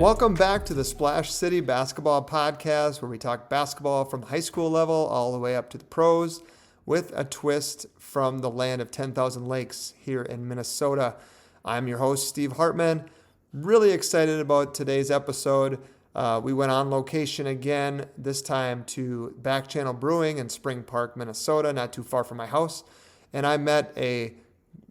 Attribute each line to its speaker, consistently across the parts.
Speaker 1: Welcome back to the Splash City Basketball Podcast, where we talk basketball from the high school level all the way up to the pros with a twist from the land of 10,000 lakes here in Minnesota. I'm your host, Steve Hartman. Really excited about today's episode. We went on location again, this time to Back Channel Brewing in Spring Park, Minnesota, not too far from my house. And I met a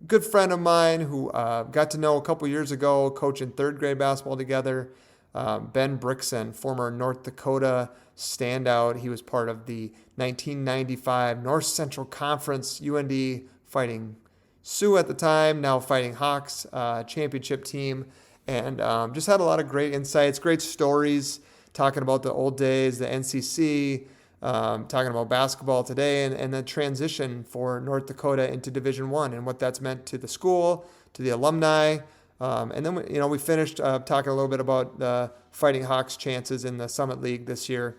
Speaker 1: good friend of mine who got to know a couple years ago, coaching third grade basketball together, Ben Brickson, former North Dakota standout. He was part of the 1995 North Central Conference UND Fighting Sioux at the time, now Fighting Hawks championship team, and just had a lot of great insights, great stories, talking about the old days, the NCC, talking about basketball today and the transition for North Dakota into Division I and what that's meant to the school, to the alumni. And then we finished talking a little bit about the Fighting Hawks' chances in the Summit League this year.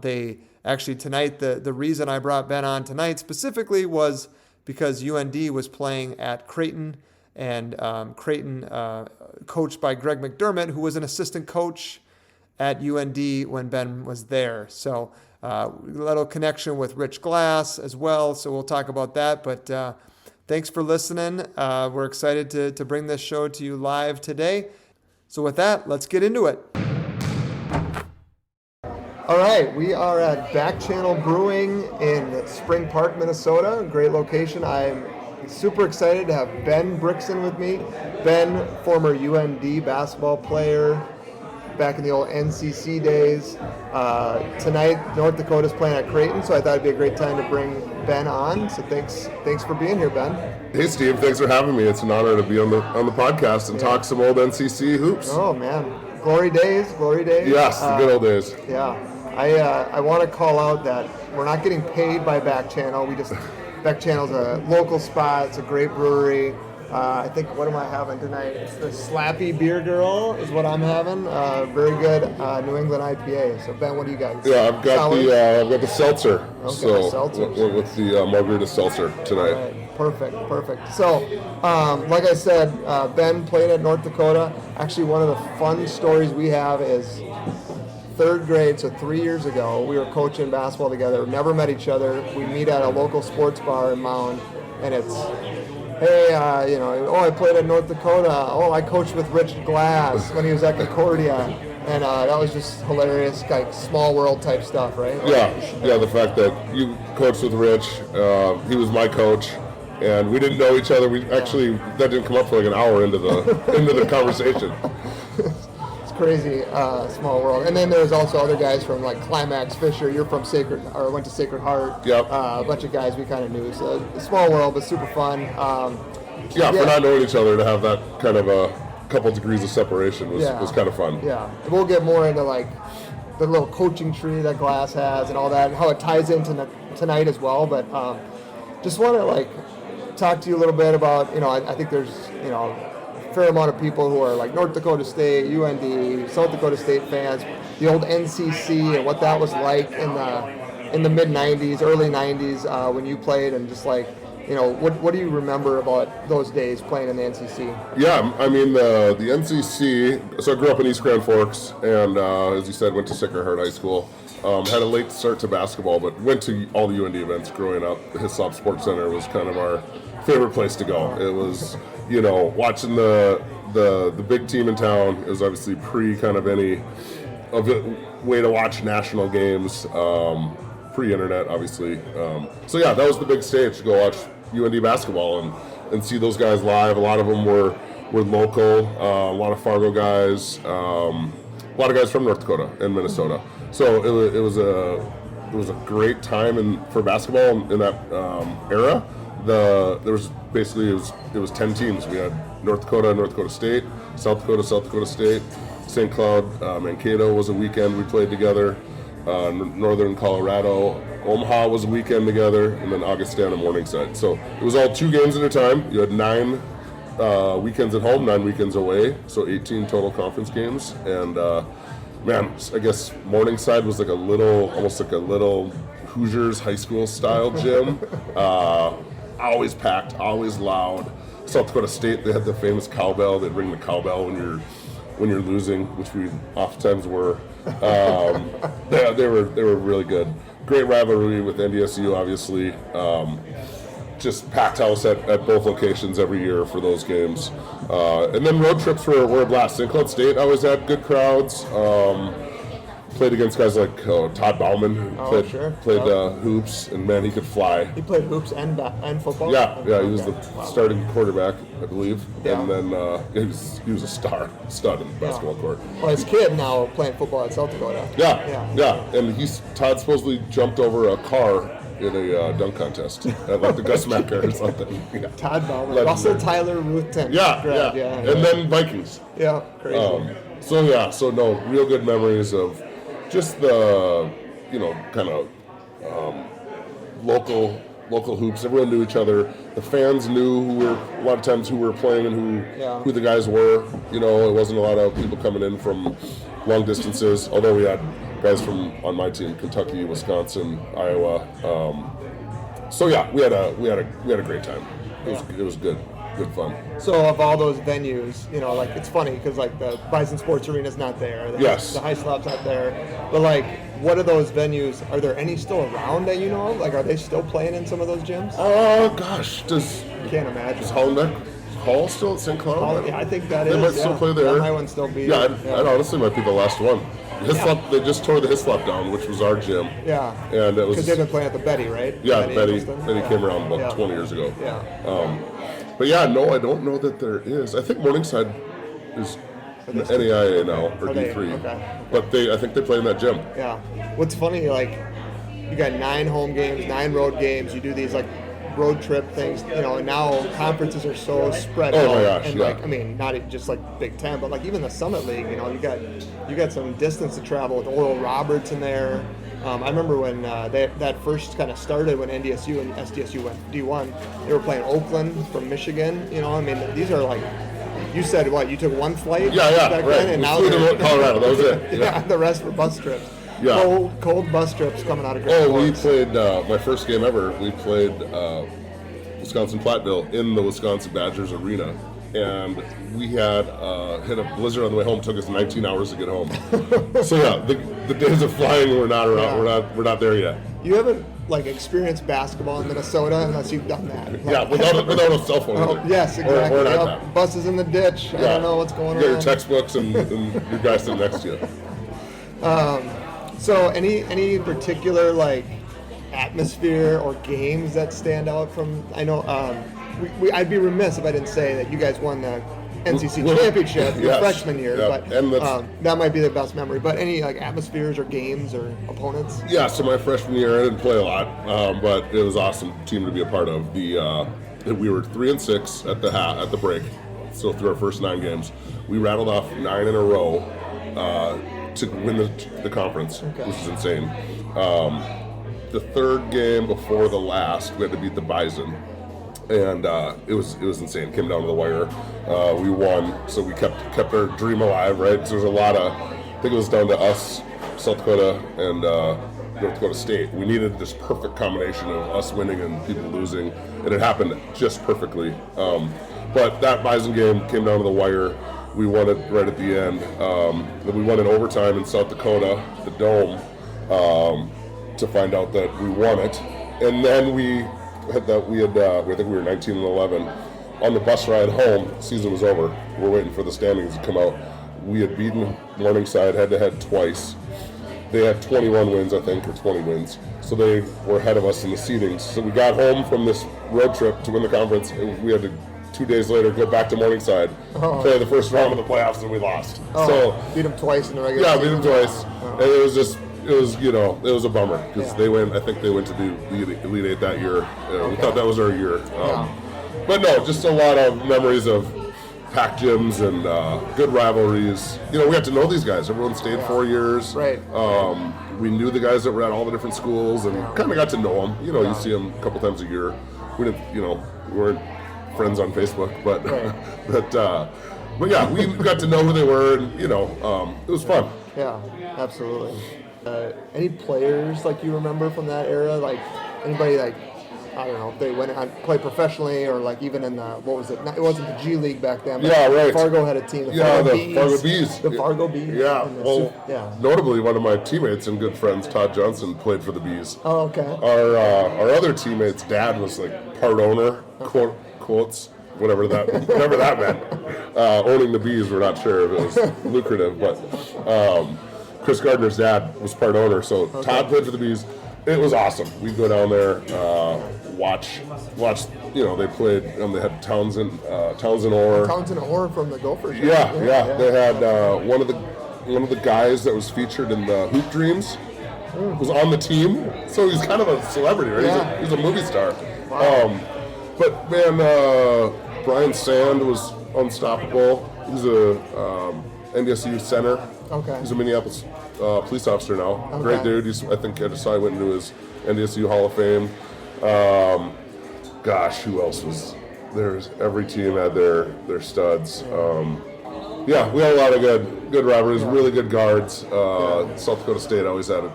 Speaker 1: They actually tonight, the reason I brought Ben on tonight specifically was because UND was playing at Creighton, and Creighton coached by Greg McDermott, who was an assistant coach at UND when Ben was there. So a little connection with Rich Glas as well, so we'll talk about that. But thanks for listening. We're excited to bring this show to you live today. So with that, let's get into it. All right, we are at Back Channel Brewing in Spring Park, Minnesota. Great location. I'm super excited to have Ben Brickson with me. Ben, former UND basketball player, back in the old NCC days. Tonight, North Dakota's playing at Creighton, so I thought it'd be a great time to bring Ben on. So thanks for being here, Ben.
Speaker 2: Hey, Steve. Thanks for having me. It's an honor to be on the podcast and talk some old NCC hoops.
Speaker 1: Oh man, glory days.
Speaker 2: Yes, the good old days.
Speaker 1: Yeah, I want to call out that we're not getting paid by Back Channel. Back Channel's a local spot. It's a great brewery. I think, what am I having tonight? It's the Slappy Beer Girl is what I'm having. Very good New England IPA. So Ben, what do you got?
Speaker 2: Yeah, I've got the seltzer.
Speaker 1: Okay,
Speaker 2: so
Speaker 1: seltzer.
Speaker 2: With the margarita seltzer tonight.
Speaker 1: All right. Perfect. So, like I said, Ben played at North Dakota. Actually, one of the fun stories we have is third grade, so 3 years ago, we were coaching basketball together. Never met each other. We meet at a local sports bar in Mound, and it's, hey, I played at North Dakota. Oh, I coached with Rich Glas when he was at Concordia. And that was just hilarious, like small world type stuff, right?
Speaker 2: Yeah, the fact that you coached with Rich, he was my coach, and we didn't know each other. That didn't come up for like an hour into the conversation.
Speaker 1: It's crazy, small world. And then there's also other guys from like Climax Fisher. You're from went to Sacred Heart.
Speaker 2: Yep.
Speaker 1: A bunch of guys we kind of knew. So a small world, but super fun.
Speaker 2: For not knowing each other to have that kind of a couple degrees of separation was kind of fun.
Speaker 1: Yeah. We'll get more into like the little coaching tree that Glass has and all that, and how it ties into tonight as well. But just want to like talk to you a little bit about, I think there's, a fair amount of people who are like North Dakota State, UND, South Dakota State fans, the old NCC and what that was like in the mid 90s, early 90s when you played, and just like, what do you remember about those days playing in the NCC?
Speaker 2: Yeah, I mean, the NCC, so I grew up in East Grand Forks, and as you said, went to Sacred Heart High School. Had a late start to basketball, but went to all the UND events growing up. The Hislop Sports Center was kind of our favorite place to go. It was, watching the big team in town. It was obviously pre kind of any way to watch national games, pre-internet, obviously. That was the big stage to go watch UND basketball and see those guys live. A lot of them were local, a lot of Fargo guys, a lot of guys from North Dakota and Minnesota. So it was a great time for basketball in that era. It was 10 teams. We had North Dakota State, South Dakota State, St. Cloud, Mankato was a weekend we played together. Northern Colorado, Omaha was a weekend together, and then Augustana, Morningside. So it was all 2 games at a time. You had 9 weekends at home, 9 weekends away, so 18 total conference games. And I guess Morningside was almost like a little Hoosiers high school style gym. Always packed, always loud. South Dakota State, they had the famous cowbell. They'd ring the cowbell when you're when you're losing, which we oftentimes were. Yeah, they were really good. Great rivalry with NDSU, obviously. Just packed house at both locations every year for those games. And then road trips were a blast. St. Cloud State always had good crowds. Played against guys like Todd Bauman, who played hoops, and man, he could fly.
Speaker 1: He played hoops and football?
Speaker 2: Yeah, he was the starting quarterback, I believe. Yeah. And then he was a stud in the basketball court.
Speaker 1: Well, his kid now playing football at South Dakota.
Speaker 2: Yeah. And Todd supposedly jumped over a car in a dunk contest at like the Gus Macker or something. Yeah.
Speaker 1: Todd Bauman, Russell Tyler, Ruth Tim.
Speaker 2: Yeah. And then Vikings.
Speaker 1: Yeah, crazy.
Speaker 2: So no, real good memories of just the, kind of local hoops. Everyone knew each other. The fans knew a lot of times who we were playing and who the guys were. It wasn't a lot of people coming in from long distances, although we had guys on my team, Kentucky, Wisconsin, Iowa. We had a great time. It was good fun.
Speaker 1: So of all those venues, it's funny because the Bison Sports Arena is not there.
Speaker 2: Yes.
Speaker 1: The High Slop's not there. But what are those venues? Are there any still around that you know of? Are they still playing in some of those gyms?
Speaker 2: Oh gosh,
Speaker 1: can't imagine.
Speaker 2: Is Hollenbeck Hall still at St. Cloud?
Speaker 1: I think that
Speaker 2: they might still play there.
Speaker 1: That might one still be.
Speaker 2: Yeah, I'd honestly might be the last one. They just tore the Hislop down, which was our gym.
Speaker 1: Yeah.
Speaker 2: And it was
Speaker 1: because they've been playing at the Betty, right?
Speaker 2: Yeah, Betty came around about 20 years ago.
Speaker 1: Yeah.
Speaker 2: But no, I don't know that there is. I think Morningside is NAIA now, or D3.
Speaker 1: Okay.
Speaker 2: But I think they play in that gym.
Speaker 1: Yeah. What's funny, you got 9 home games, 9 road games. You do these road trip things, and now conferences are so spread out.
Speaker 2: Oh my gosh,
Speaker 1: and not just Big Ten, but even the Summit League. You got some distance to travel with Oral Roberts in there. I remember when that first kind of started when NDSU and SDSU went D1. They were playing Oakland from Michigan. These are you said what? You took one flight?
Speaker 2: Back right.
Speaker 1: Then, and now
Speaker 2: flew to Colorado. That was it.
Speaker 1: Yeah, the rest were bus trips.
Speaker 2: Yeah.
Speaker 1: Cold bus trips coming out of Grand Forks.
Speaker 2: We played my first game ever. We played Wisconsin Platteville in the Wisconsin Badgers Arena, and we had hit a blizzard on the way home. It took us 19 hours to get home. So the days of flying were not around. We're not there yet.
Speaker 1: You haven't experienced basketball in Minnesota unless you've done that.
Speaker 2: Without a cell phone.
Speaker 1: Yes, exactly.
Speaker 2: Or an iPad.
Speaker 1: Buses in the ditch. I don't know what's going on.
Speaker 2: You got your textbooks and your guy sitting next to you.
Speaker 1: So any particular atmosphere or games that stand out from? I know I'd be remiss if I didn't say that you guys won the NCC Championship your freshman year, but that might be the best memory. But any atmospheres or games or opponents?
Speaker 2: Yeah, so my freshman year I didn't play a lot, but it was an awesome team to be a part of. We were 3-6 at the break, so through our first 9 games, we rattled off 9 in a row to win the conference, which is insane. The third game before the last, we had to beat the Bison, and it was insane. It came down to the wire. We won, so we kept our dream alive, right? Because there was a lot of, I think it was down to us, South Dakota, and North Dakota State. We needed this perfect combination of us winning and people losing, and it happened just perfectly. But that Bison game came down to the wire. We won it right at the end. Then we won in overtime in South Dakota, the Dome, to find out that we won it. And then I think we were 19 and 11. On the bus ride home, season was over. We're waiting for the standings to come out. We had beaten Morningside head-to-head twice. They had 21 wins, I think, or 20 wins. So they were ahead of us in the seedings. So we got home from this road trip to win the conference. We had to 2 days later go back to Morningside, play the first round of the playoffs, and we lost. So
Speaker 1: beat them twice in the regular season.
Speaker 2: Yeah, beat them twice. And it was a bummer because I think they went to the Elite Eight that year. We thought that was our year. But no, just a lot of memories of packed gyms and good rivalries. We got to know these guys. Everyone stayed 4 years.
Speaker 1: Right.
Speaker 2: We knew the guys that were at all the different schools and kind of got to know them. You see them a couple times a year. We didn't, we weren't friends on Facebook, but but yeah, we got to know who they were, and it was fun.
Speaker 1: Yeah, absolutely. Any players you remember from that era? Anybody I don't know if they went on play professionally or like even in the what was it? It wasn't the G League back then. But
Speaker 2: Yeah, right.
Speaker 1: Fargo had a team. The
Speaker 2: Fargo Bees.
Speaker 1: The Fargo Bees.
Speaker 2: Yeah. Well,
Speaker 1: yeah.
Speaker 2: Notably, one of my teammates and good friends, Todd Johnson, played for the Bees.
Speaker 1: Oh, okay.
Speaker 2: Our other teammate's dad was like part owner, quotes, whatever that meant. Owning the Bees, we're not sure if it was lucrative, but Chris Gardner's dad was part owner, so Todd played for the Bees. It was awesome. We'd go down there, watch. They played. They had Townsend Orr.
Speaker 1: Townsend Orr from the Gophers. Right?
Speaker 2: Yeah. They had one of the guys that was featured in the Hoop Dreams was on the team, so he's kind of a celebrity, right?
Speaker 1: Yeah.
Speaker 2: He's a movie star.
Speaker 1: Wow.
Speaker 2: But man, Brian Sand was unstoppable. He's a NDSU center.
Speaker 1: Okay.
Speaker 2: He's a Minneapolis police officer now.
Speaker 1: Okay.
Speaker 2: Great dude. I think I saw he went into his NDSU Hall of Fame. Who else was there? Every team had their studs. We had a lot of good rivalries, really good guards. South Dakota State always had a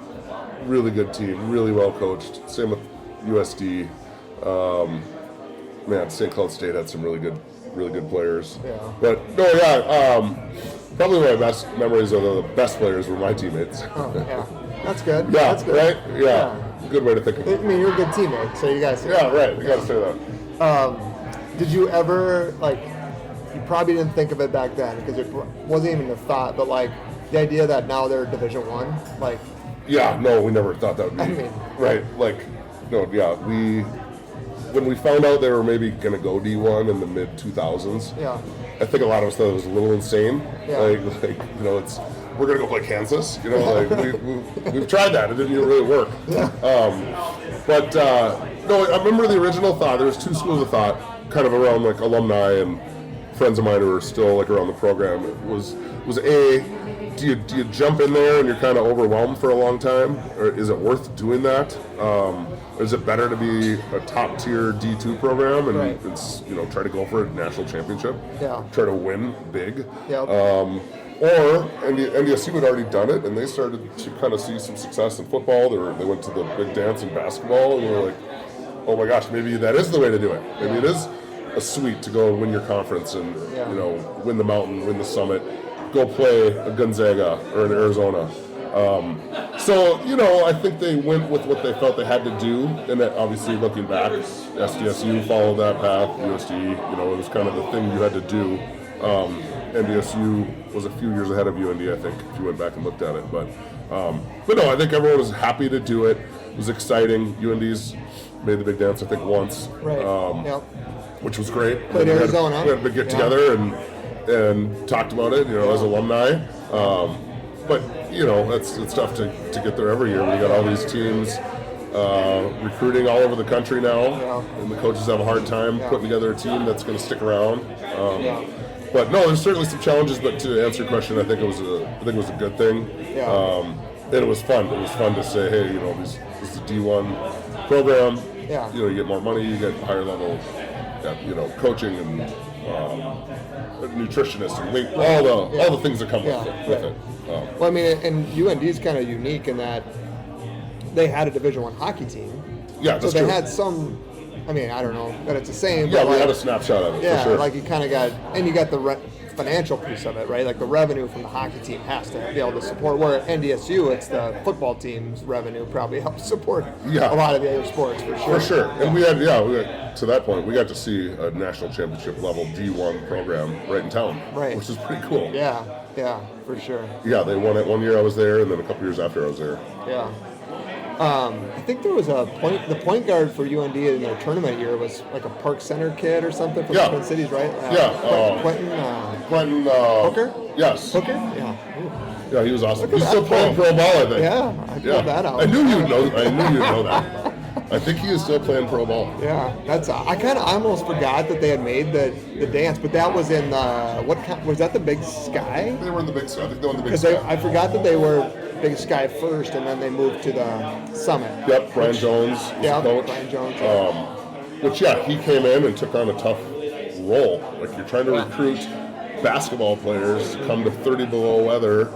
Speaker 2: really good team, really well coached. Same with USD. St. Cloud State had some really good players.
Speaker 1: Yeah.
Speaker 2: But probably my best memories of the best players were my teammates.
Speaker 1: Oh, yeah. That's good.
Speaker 2: Yeah,
Speaker 1: That's good.
Speaker 2: right? Yeah. Good way to think of it.
Speaker 1: I mean, you're a good teammate, so you guys.
Speaker 2: Yeah, right. You got to say that.
Speaker 1: Did you ever you probably didn't think of it back then because it wasn't even a thought, but like the idea that now they're Division I, like.
Speaker 2: Yeah, no, we never thought that would be.
Speaker 1: I mean,
Speaker 2: right, when we found out they were maybe going to go D1 in the mid 2000s.
Speaker 1: Yeah.
Speaker 2: I think a lot of us thought it was a little insane.
Speaker 1: Yeah.
Speaker 2: We're going to go play Kansas. We've tried that. It didn't really work.
Speaker 1: Yeah.
Speaker 2: I remember the original thought. There was two schools of thought, kind of around like alumni and friends of mine who were still like around the program. It was do you jump in there and you're kind of overwhelmed for a long time, or is it worth doing that? Or is it better to be a top tier D2 program and try to go for a national championship?
Speaker 1: Yeah.
Speaker 2: Try to win big.
Speaker 1: Yep.
Speaker 2: Or NDSU had already done it, and they started to kind of see some success in football. They went to the big dance in basketball, and we were like, oh my gosh, maybe that is the way to do it. Maybe it is a sweet to go and win your conference and win the mountain, win the summit, go play a Gonzaga or an Arizona. I think they went with what they felt they had to do, and that obviously looking back, SDSU followed that path, USD, it was kind of the thing you had to do. NDSU was a few years ahead of UND, I think, if you went back and looked at it. But no, I think everyone was happy to do it. It was exciting. UND's made the big dance, I think, once, which was great.
Speaker 1: Played Arizona.
Speaker 2: We had a big get together and talked about it, as alumni. But it's tough to get there every year. We got all these teams recruiting all over the country now, and the coaches have a hard time putting together a team that's going to stick around. But no, there's certainly some challenges. But to answer your question, I think it was a good thing. And it was fun. It was fun to say, hey, this is a D1 program.
Speaker 1: Yeah.
Speaker 2: You get more money, you get higher level, coaching and nutritionists and all the things that come with it.
Speaker 1: Well, I mean, and UND is kind of unique in that they had a Division I hockey team.
Speaker 2: Yeah,
Speaker 1: so they had some. I mean, I don't know that it's the same.
Speaker 2: Yeah,
Speaker 1: but
Speaker 2: we had a snapshot of it.
Speaker 1: Yeah,
Speaker 2: for sure.
Speaker 1: like you kind of got, and you got the financial piece of it, right? Like the revenue from the hockey team has to be able to support. Where at NDSU, it's the football team's revenue probably helps support a lot of the other sports for sure.
Speaker 2: For sure, and we had to that point, we got to see a national championship level D1 program right in town, which is pretty cool.
Speaker 1: Yeah, for sure.
Speaker 2: Yeah, they won it one year I was there, and then a couple years after I was there.
Speaker 1: Yeah. I think there was the point guard for UND in their tournament year was like a Park Center kid or something from the Twin Cities, right?
Speaker 2: Quentin
Speaker 1: Hooker?
Speaker 2: Yes.
Speaker 1: Hooker? Yeah. Ooh.
Speaker 2: Yeah, he was awesome. He's still playing pro ball, I think.
Speaker 1: Yeah, I pulled that out.
Speaker 2: I knew you'd know that. I think he is still playing pro ball.
Speaker 1: Yeah, I almost forgot that they had made the dance, but that was in was that the Big Sky?
Speaker 2: They were in the Big Sky. I think they were in the Big Sky.
Speaker 1: I forgot that they were Big Sky first, and then they moved to the Summit.
Speaker 2: Yep, Brian Jones was the coach.
Speaker 1: Brian Jones.
Speaker 2: He came in and took on a tough role. Like, you're trying to recruit basketball players to come to 30 below weather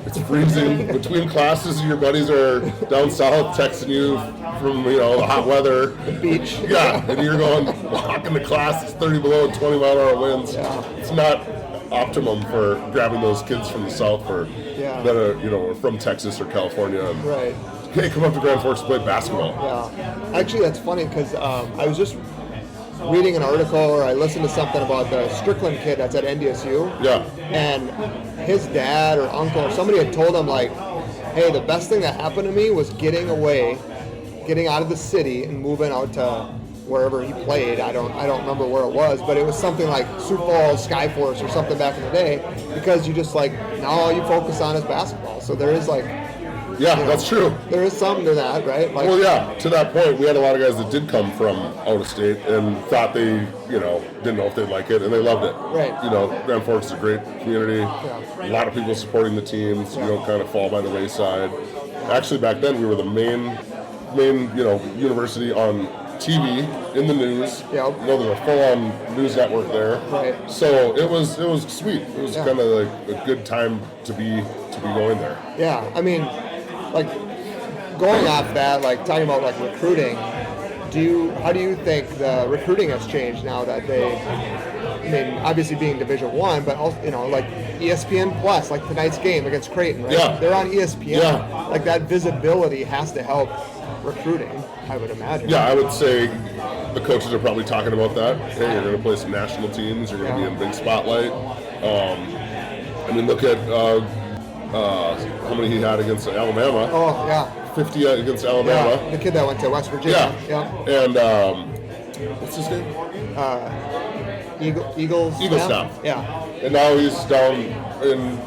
Speaker 2: It's freezing between classes. Your buddies are down south texting you from the hot weather,
Speaker 1: the beach.
Speaker 2: Yeah, and you're walking to class. It's 30 below and 20-mile-an-hour winds.
Speaker 1: Yeah.
Speaker 2: It's not optimum for grabbing those kids from the south that are from Texas or California. And,
Speaker 1: right.
Speaker 2: Hey, come up to Grand Forks to play basketball.
Speaker 1: Yeah. Actually, that's funny because I was just reading an article or I listened to something about the Strickland kid that's at NDSU.
Speaker 2: Yeah.
Speaker 1: And his dad or uncle or somebody had told him like, hey, the best thing that happened to me was getting out of the city and moving out to wherever he played. I don't remember where it was, but it was something like Sioux Falls, Skyforce or something back in the day, because you just now all you focus on is basketball. So there is
Speaker 2: that's true.
Speaker 1: There is something to that, right?
Speaker 2: To that point, we had a lot of guys that did come from out of state and thought they, didn't know if they'd like it, and they loved it.
Speaker 1: Right.
Speaker 2: Grand Forks is a great community.
Speaker 1: Yeah.
Speaker 2: A lot of people supporting the teams. You don't kind of fall by the wayside. Actually, back then, we were the main, university on TV, in the news.
Speaker 1: Yep.
Speaker 2: There's a full-on news network there.
Speaker 1: Right.
Speaker 2: So it was sweet. It was kind of a good time to be going there.
Speaker 1: Yeah. I mean, going off that, talking about recruiting, how do you think the recruiting has changed now that obviously being Division I, but also, ESPN Plus, tonight's game against Creighton, right?
Speaker 2: Yeah.
Speaker 1: They're on ESPN.
Speaker 2: Yeah.
Speaker 1: That visibility has to help recruiting, I would imagine.
Speaker 2: Yeah, I would say the coaches are probably talking about that. Hey, you're going to play some national teams. You're going to be in big spotlight. Look at how many he had against Alabama.
Speaker 1: Oh, yeah.
Speaker 2: 50 against Alabama.
Speaker 1: Yeah, the kid that went to West Virginia.
Speaker 2: Yeah. And what's his name?
Speaker 1: Eagle
Speaker 2: Staff.
Speaker 1: Yeah.
Speaker 2: And now he's down in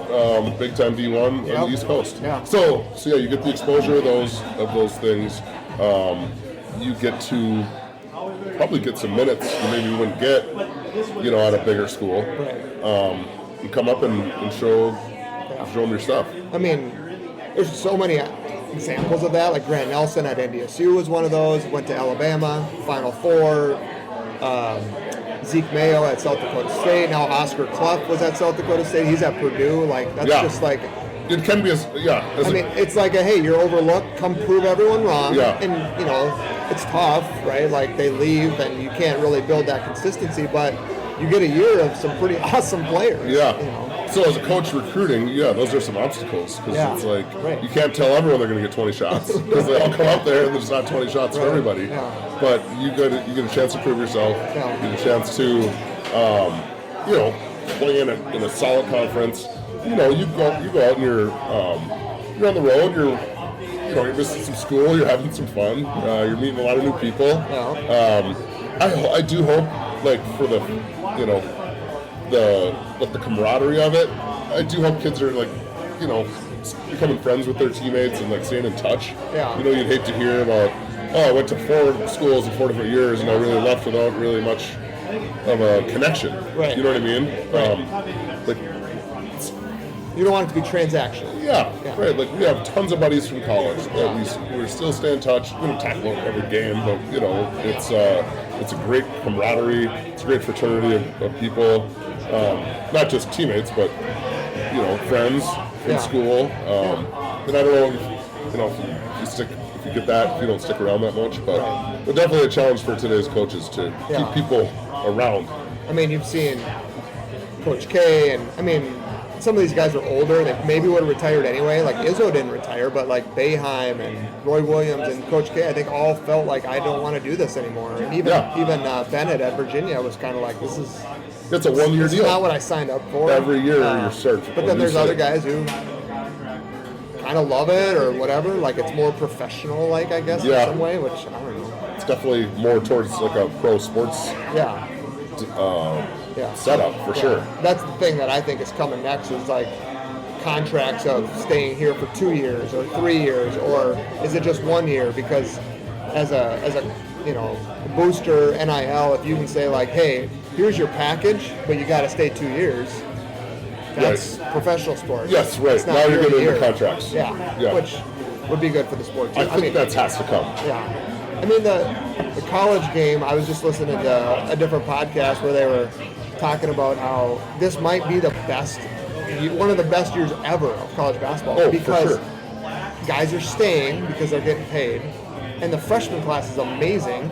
Speaker 2: Big Time D1 on the East Coast.
Speaker 1: Yeah.
Speaker 2: So you get the exposure of those things. You get to probably get some minutes you maybe wouldn't get, at a bigger school.
Speaker 1: Right.
Speaker 2: And come up and show them your stuff.
Speaker 1: There's so many examples of that. Grant Nelson at NDSU was one of those. Went to Alabama, Final Four. Zeke Mayo at South Dakota State. Now Oscar Clough was at South Dakota State. He's at Purdue. That's just
Speaker 2: it can be
Speaker 1: it's hey, you're overlooked. Come prove everyone wrong.
Speaker 2: Yeah.
Speaker 1: And it's tough, right? They leave and you can't really build that consistency, but you get a year of some pretty awesome players.
Speaker 2: Yeah. So as a coach recruiting, those are some obstacles because it's you can't tell everyone they're going to get 20 shots because they all come out there and there's not 20 shots for everybody.
Speaker 1: Yeah.
Speaker 2: But you get a chance to prove yourself.
Speaker 1: Yeah.
Speaker 2: You get a chance to, play in a solid conference. You go out and you're on the road. You're missing some school. You're having some fun. You're meeting a lot of new people.
Speaker 1: Yeah.
Speaker 2: I do hope for the the camaraderie of it. I do hope kids are becoming friends with their teammates and staying in touch.
Speaker 1: Yeah.
Speaker 2: You'd hate to hear about, I went to 4 schools in 4 different years and I really left without really much of a connection.
Speaker 1: Right.
Speaker 2: You know what I mean?
Speaker 1: Right. You don't want it to be transactional.
Speaker 2: Yeah. Right. We have tons of buddies from college that we still stay in touch. We don't talk about every game, but it's a great camaraderie. It's a great fraternity of people, not just teammates, but friends in school. And I don't know, if you get that, if you don't stick around that much, but definitely a challenge for today's coaches to keep people around.
Speaker 1: You've seen Coach K, and some of these guys are older. They maybe would have retired anyway. Izzo didn't retire, but Boeheim and Roy Williams and Coach K, I think all felt I don't want to do this anymore. And even Bennett at Virginia was kind of this is.
Speaker 2: It's a 1-year deal.
Speaker 1: It's not what I signed up for.
Speaker 2: Every year you're searching.
Speaker 1: But then there's other guys who kind of love it or whatever. It's more professional, I guess, in some way, which I don't know.
Speaker 2: It's definitely more towards a pro sports. Setup for sure.
Speaker 1: That's the thing that I think is coming next is contracts of staying here for 2 years or 3 years, or is it just 1 year? Because as a booster NIL, if you can say hey, here's your package, but you got to stay 2 years. That's professional sports.
Speaker 2: Yes, right. Now you're getting into contracts.
Speaker 1: Yeah, which would be good for the sport too.
Speaker 2: I think that has to come.
Speaker 1: Yeah. The college game, I was just listening to a different podcast where they were talking about how this might be the best one of the best years ever of college basketball.
Speaker 2: Oh,
Speaker 1: because
Speaker 2: for sure.
Speaker 1: guys are staying because they're getting paid, and the freshman class is amazing.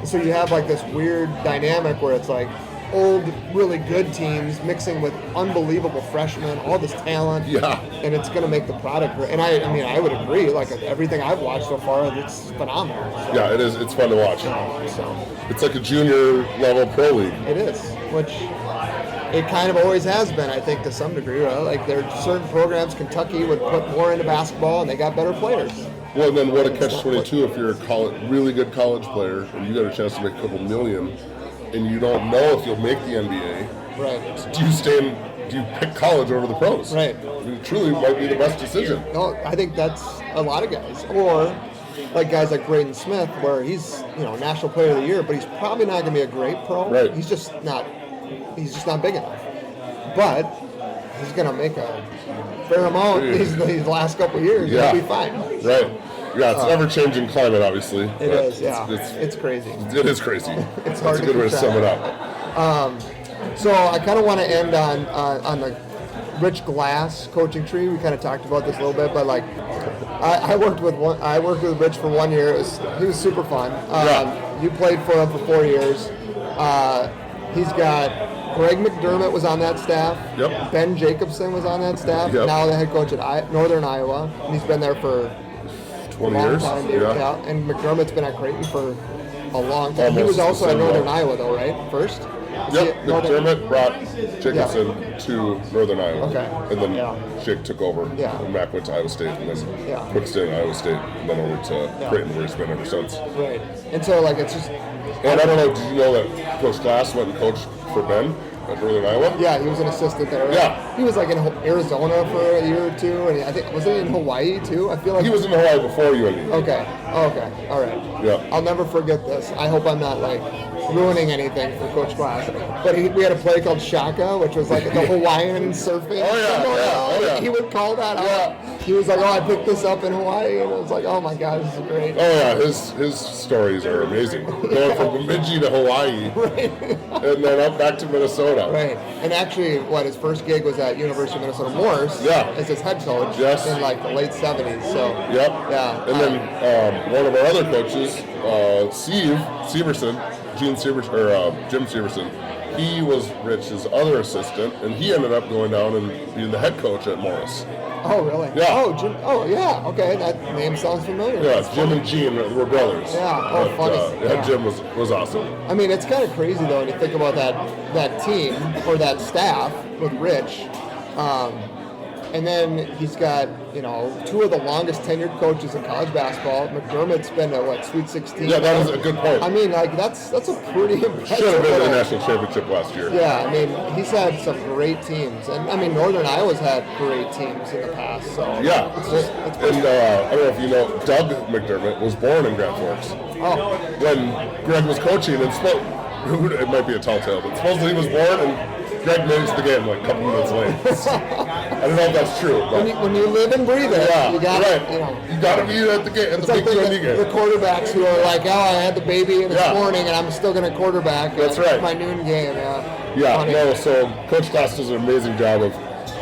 Speaker 1: So you have like this weird dynamic where it's like old, really good teams mixing with unbelievable freshmen, all this talent.
Speaker 2: Yeah.
Speaker 1: And it's going to make the product great. And I mean, I would agree. Like everything I've watched so far, it's phenomenal. So,
Speaker 2: Yeah, it is. It's fun to watch.
Speaker 1: so
Speaker 2: It's like a junior level pro league.
Speaker 1: it is, which it kind of always has been, I think, to some degree. Right? Like there are certain programs, Kentucky would put more into basketball, and they got better players.
Speaker 2: Well, then what a catch-22 if you're a really good college player and you got a chance to make a couple million, and you don't know if you'll make the NBA.
Speaker 1: Right.
Speaker 2: Do you pick college over the pros?
Speaker 1: Right.
Speaker 2: It truly might be the best decision.
Speaker 1: No, I think that's a lot of guys. Or like guys like Braden Smith, where he's National Player of the Year, but he's probably not going to be a great pro.
Speaker 2: Right.
Speaker 1: He's just not big enough. But he's going to make a fair amount these last couple of years.
Speaker 2: Yeah.
Speaker 1: He'll be fine.
Speaker 2: Right. Yeah, it's an ever-changing climate, obviously.
Speaker 1: It is. Yeah. It's crazy.
Speaker 2: It is crazy.
Speaker 1: It's
Speaker 2: That's
Speaker 1: hard
Speaker 2: a good way to sum it up.
Speaker 1: So I kind of want to end on the Rich Glas coaching tree. We kind of talked about this a little bit, but like I worked with Rich for 1 year. He was super fun. You played for him for 4 years. He's got Greg McDermott was on that staff.
Speaker 2: Yep.
Speaker 1: Ben Jacobson was on that staff.
Speaker 2: Yep.
Speaker 1: Now the head coach at Northern Iowa, and he's been there for
Speaker 2: 20
Speaker 1: long
Speaker 2: years.
Speaker 1: time.
Speaker 2: Yeah.
Speaker 1: And McDermott's been at Creighton for a long time. He
Speaker 2: Almost
Speaker 1: was also
Speaker 2: the
Speaker 1: at
Speaker 2: same
Speaker 1: Northern
Speaker 2: role.
Speaker 1: Iowa, though, right? First.
Speaker 2: Yep, McDermott brought Jacobson to Northern Iowa.
Speaker 1: Okay.
Speaker 2: And then Jake took over.
Speaker 1: Yeah.
Speaker 2: And Mac went to Iowa State, and then quick stint at Iowa State, and then over to Creighton, where he's been ever since.
Speaker 1: Right. And so, like, it's just...
Speaker 2: And I don't know, did you know that Coach Glass went and coached for Ben at Northern Iowa?
Speaker 1: Yeah, he was an assistant there. Right?
Speaker 2: Yeah.
Speaker 1: He was, like, in Arizona for a year or two, and I think, was he in Hawaii, too? I feel like...
Speaker 2: He was in Hawaii before UND.
Speaker 1: Okay. All right.
Speaker 2: Yeah.
Speaker 1: I'll never forget this. I hope I'm not, like, ruining anything for Coach Glass. But we had a play called Shaka, which was like the Hawaiian surfing.
Speaker 2: Oh, yeah.
Speaker 1: He would call that out.
Speaker 2: Yeah.
Speaker 1: He was like, I picked this up in Hawaii. And I was like, oh my God, this is great.
Speaker 2: Oh, yeah, his stories are amazing. Going from Bemidji to Hawaii, and then up back to Minnesota.
Speaker 1: Right. And actually, his first gig was at University of Minnesota Morse as his head coach in like the late 70s. So,
Speaker 2: Yep.
Speaker 1: Yeah.
Speaker 2: And then one of our other coaches, Jim Severson, he was Rich's other assistant, and he ended up going down and being the head coach at Morris.
Speaker 1: Oh, really?
Speaker 2: Yeah.
Speaker 1: Oh, Jim. Oh, yeah. Okay, that name sounds familiar.
Speaker 2: Yeah, Jim and Gene were brothers.
Speaker 1: Yeah. Oh, funny.
Speaker 2: Jim was awesome.
Speaker 1: I mean, it's kind of crazy though when you think about that team or that staff with Rich. And then he's got, two of the longest tenured coaches in college basketball. McDermott's been at, Sweet 16.
Speaker 2: Yeah, that was a good point.
Speaker 1: I mean, that's a pretty impressive.
Speaker 2: Should have been in the national championship last year.
Speaker 1: Yeah, I mean, he's had some great teams. And, I mean, Northern Iowa's had great teams in the past. So
Speaker 2: yeah.
Speaker 1: It's
Speaker 2: and I don't know if you know, Doug McDermott was born in Grand Forks.
Speaker 1: Oh.
Speaker 2: When Greg was coaching, and it might be a tall tale, but supposedly he was born and Greg missed the game like a couple minutes late. I don't know if that's true. But
Speaker 1: when you live and breathe it, you got
Speaker 2: you got to be at the game, at the big UND game.
Speaker 1: The quarterbacks who are like, I had the baby in this morning and I'm still going to quarterback.
Speaker 2: That's right.
Speaker 1: My noon game.
Speaker 2: Yeah. So Coach Glass does an amazing job of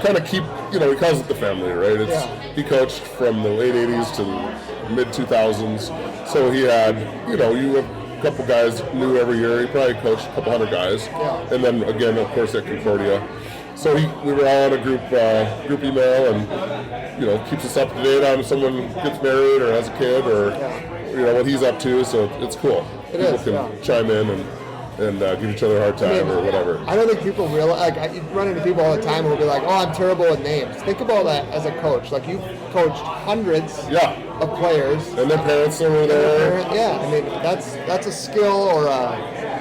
Speaker 2: kind of he calls it the family, right? He coached from the late 80s to the mid 2000s. So he had, you have a couple guys new every year. He probably coached a couple hundred guys. Yeah. And then again, of course, at Concordia. So we were all on a group email, and keeps us up to date on if someone gets married or has a kid or what he's up to. So it's cool. People can chime in and give each other a hard time or whatever.
Speaker 1: I don't think people realize. You run into people all the time who will be like, I'm terrible with names. Think about that as a coach. Like you've coached hundreds of players,
Speaker 2: and their parents are there.
Speaker 1: I mean that's a skill or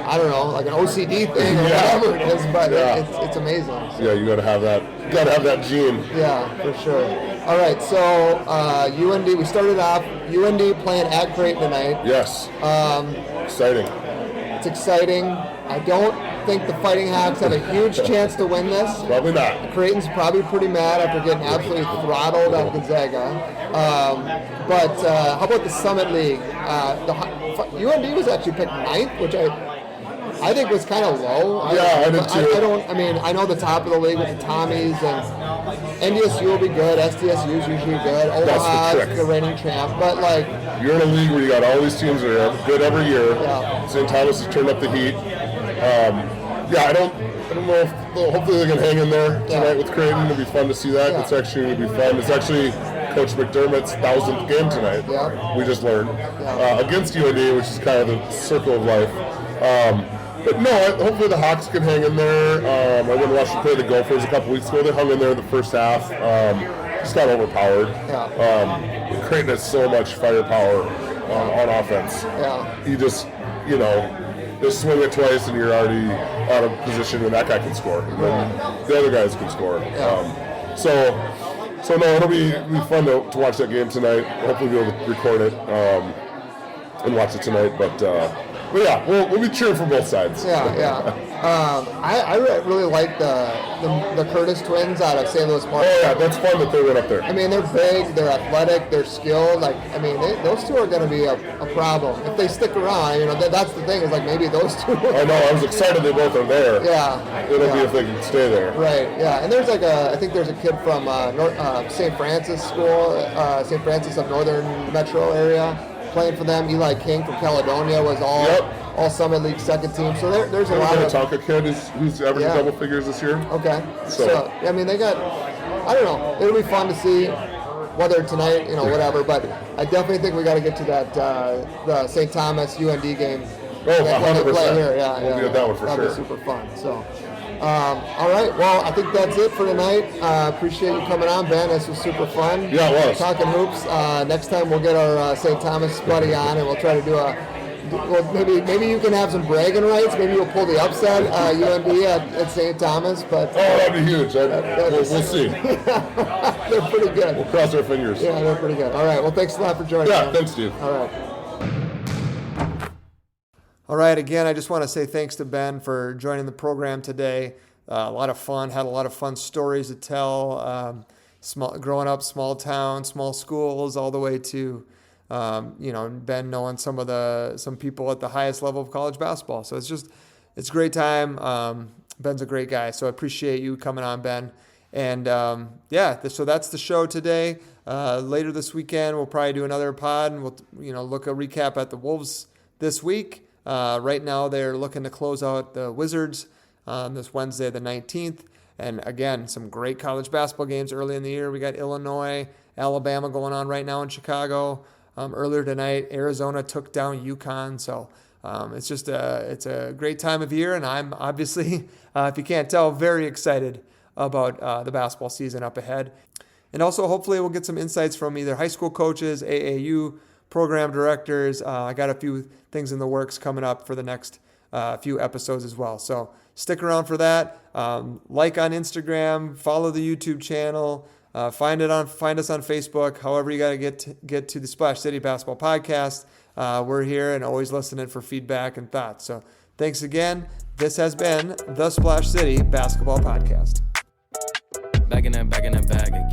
Speaker 1: I don't know, like an OCD thing or whatever it is, but it's amazing. So.
Speaker 2: Yeah, you got to have that. You got to have that gene.
Speaker 1: Yeah, for sure. All right, so UND. We started off UND playing at Creighton tonight.
Speaker 2: Yes. Exciting.
Speaker 1: It's exciting. I don't think the Fighting Hawks have a huge chance to win this.
Speaker 2: Probably not.
Speaker 1: Creighton's probably pretty mad after getting absolutely throttled at Gonzaga. But how about the Summit League? UND was actually picked 9th, which I think was kind of low.
Speaker 2: I did too.
Speaker 1: I know the top of the league with the Tommies, and NDSU will be good. SDSU is usually good. Omaha's the reigning champ, but like
Speaker 2: you're in a league where you got all these teams that are good every year.
Speaker 1: Yeah.
Speaker 2: St. Thomas has turned up the heat. I don't know if hopefully they can hang in there tonight with Creighton. It'll be fun to see that.
Speaker 1: Yeah.
Speaker 2: It's actually going to be fun. It's actually Coach McDermott's 1,000th game tonight.
Speaker 1: Yeah.
Speaker 2: We just learned against UND, which is kind of the circle of life. But no, hopefully the Hawks can hang in there. I went and watched them play the Gophers a couple weeks ago. They hung in there in the first half. Just got overpowered.
Speaker 1: Yeah.
Speaker 2: Creighton has so much firepower on offense.
Speaker 1: Yeah.
Speaker 2: You just swing it twice and you're already out of position, and that guy can score. And then the other guys can score.
Speaker 1: Yeah.
Speaker 2: So no, it'll be fun to watch that game tonight. Hopefully we'll be able to record it and watch it tonight. But yeah, we'll be cheering for both sides.
Speaker 1: Yeah. I really like the Curtis twins out of St. Louis Park.
Speaker 2: Oh yeah, that's fun that they went up there.
Speaker 1: I mean, they're big, they're athletic, they're skilled. Like, I mean, those two are going to be a problem if they stick around. You know, that's the thing is like maybe those two.
Speaker 2: I know. I was excited they both are there.
Speaker 1: Yeah.
Speaker 2: It'll be if they can stay there.
Speaker 1: Right. Yeah. And there's I think there's a kid from St. Francis School, St. Francis of Northern Metro area, playing for them. Eli King from Caledonia was all Summit League second team. So there's a lot of
Speaker 2: Tonka kid who's averaging double figures this year.
Speaker 1: Okay. So I mean, they got. I don't know. It'll be fun to see whether tonight, whatever. But I definitely think we got to get to that the St. Thomas UND game.
Speaker 2: Oh, 100%.
Speaker 1: Play here. Yeah.
Speaker 2: We'll be at that one for
Speaker 1: That'll
Speaker 2: sure.
Speaker 1: be super fun. So. All right. Well, I think that's it for tonight. Appreciate you coming on, Ben. This was super fun.
Speaker 2: Yeah, it was.
Speaker 1: Talking hoops. Next time we'll get our St. Thomas buddy on, and we'll try to do maybe you can have some bragging rights. Maybe we'll pull the upset UND at St. Thomas. But
Speaker 2: that'd be huge. We'll see.
Speaker 1: They're pretty good.
Speaker 2: We'll cross our fingers.
Speaker 1: Yeah, they're pretty good. All right. Well, thanks a lot for joining.
Speaker 2: Yeah, thanks, Steve.
Speaker 1: All right. Again, I just want to say thanks to Ben for joining the program today. A lot of fun. Had a lot of fun stories to tell. Growing up, small town, small schools, all the way to Ben knowing some people at the highest level of college basketball. So it's a great time. Ben's a great guy. So I appreciate you coming on, Ben. And so that's the show today. Later this weekend, we'll probably do another pod, and we'll look a recap at the Wolves this week. Right now, they're looking to close out the Wizards this Wednesday, the 19th. And again, some great college basketball games early in the year. We got Illinois, Alabama going on right now in Chicago. Earlier tonight, Arizona took down UConn. So it's a great time of year, and I'm obviously, if you can't tell, very excited about the basketball season up ahead. And also, hopefully, we'll get some insights from either high school coaches, AAU program directors. I got a few things in the works coming up for the next few episodes as well. So stick around for that. Like on Instagram, follow the YouTube channel, find us on Facebook. However you got to get to the Splash City Basketball Podcast. We're here and always listening for feedback and thoughts. So thanks again. This has been the Splash City Basketball Podcast.
Speaker 3: Back in that bag again.